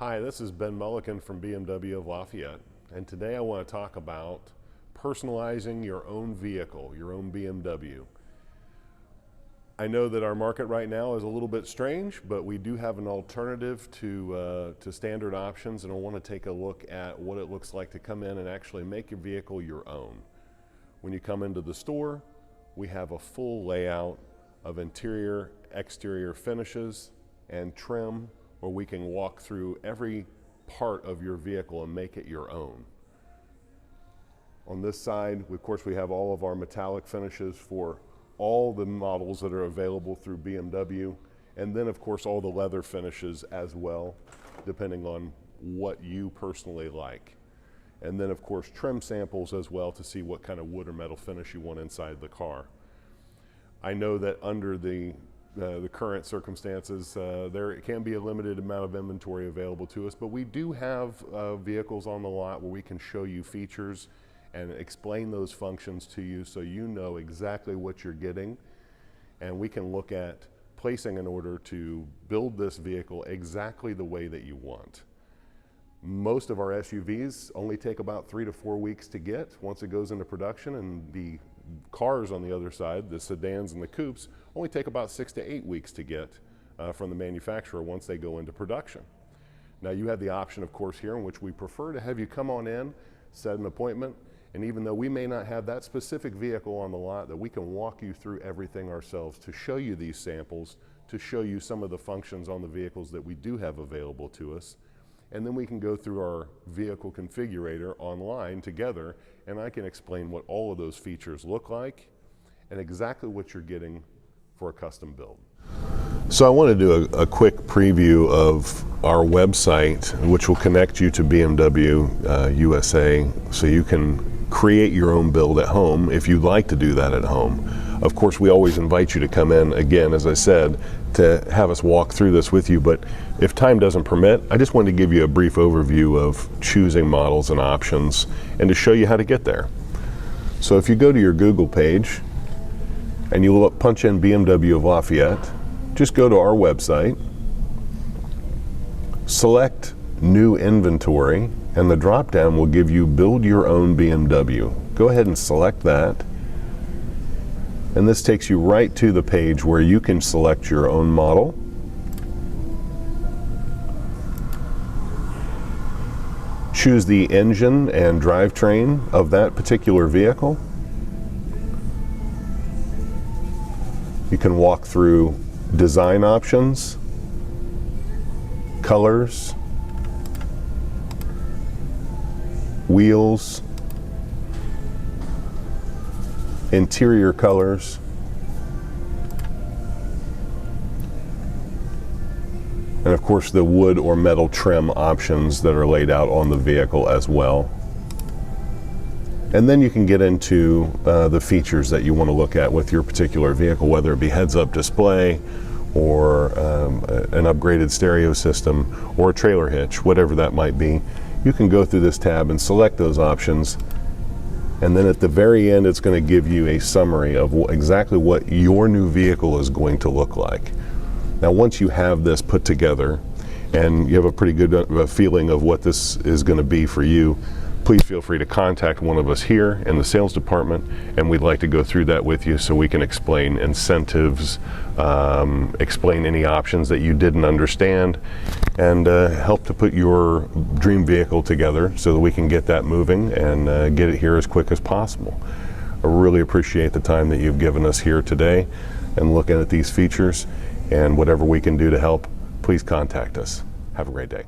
Hi, this is Ben Mullican from BMW of Lafayette, and today I want to talk about personalizing your own vehicle, your own BMW. I know that our market right now is a little bit strange, but we do have an alternative to standard options, and I want to take a look at what it looks like to come in and actually make your vehicle your own. When you come into the store, we have a full layout of interior, exterior finishes and trim, where we can walk through every part of your vehicle and make it your own. On this side, of course, we have all of our metallic finishes for all the models that are available through BMW, and then of course all the leather finishes as well, depending on what you personally like. And then of course trim samples as well to see what kind of wood or metal finish you want inside the car. I know that under the current circumstances, there can be a limited amount of inventory available to us, but we do have vehicles on the lot where we can show you features and explain those functions to you so you know exactly what you're getting, and we can look at placing an order to build this vehicle exactly the way that you want. Most of our SUVs only take about 3 to 4 weeks to get once it goes into production, and the cars on the other side, the sedans and the coupes, only take about 6 to 8 weeks to get from the manufacturer once they go into production. Now you have the option, of course, here in which we prefer to have you come on in, set an appointment, and even though we may not have that specific vehicle on the lot, that we can walk you through everything ourselves to show you these samples, to show you some of the functions on the vehicles that we do have available to us. And then we can go through our vehicle configurator online together, and I can explain what all of those features look like and exactly what you're getting for a custom build. So I want to do a quick preview of our website, which will connect you to BMW USA, so you can create your own build at home if you'd like to do that at home. Of course, we always invite you to come in, again, as I said, to have us walk through this with you, but if time doesn't permit, I just wanted to give you a brief overview of choosing models and options and to show you how to get there. So if you go to your Google page and you punch in BMW of Lafayette, just go to our website, select New Inventory, and the drop-down will give you Build Your Own BMW. Go ahead and select that. And this takes you right to the page where you can select your own model. Choose the engine and drivetrain of that particular vehicle. You can walk through design options, colors, wheels, interior colors, and of course the wood or metal trim options that are laid out on the vehicle as well. And then you can get into the features that you want to look at with your particular vehicle, whether it be heads-up display or an upgraded stereo system or a trailer hitch, whatever that might be. You can go through this tab and select those options, and then at the very end it's going to give you a summary of exactly what your new vehicle is going to look like. Now once you have this put together and you have a pretty good feeling of what this is going to be for you, please feel free to contact one of us here in the sales department, and we'd like to go through that with you so we can explain incentives, explain any options that you didn't understand, and help to put your dream vehicle together so that we can get that moving and get it here as quick as possible. I really appreciate the time that you've given us here today and looking at these features, and whatever we can do to help, please contact us. Have a great day.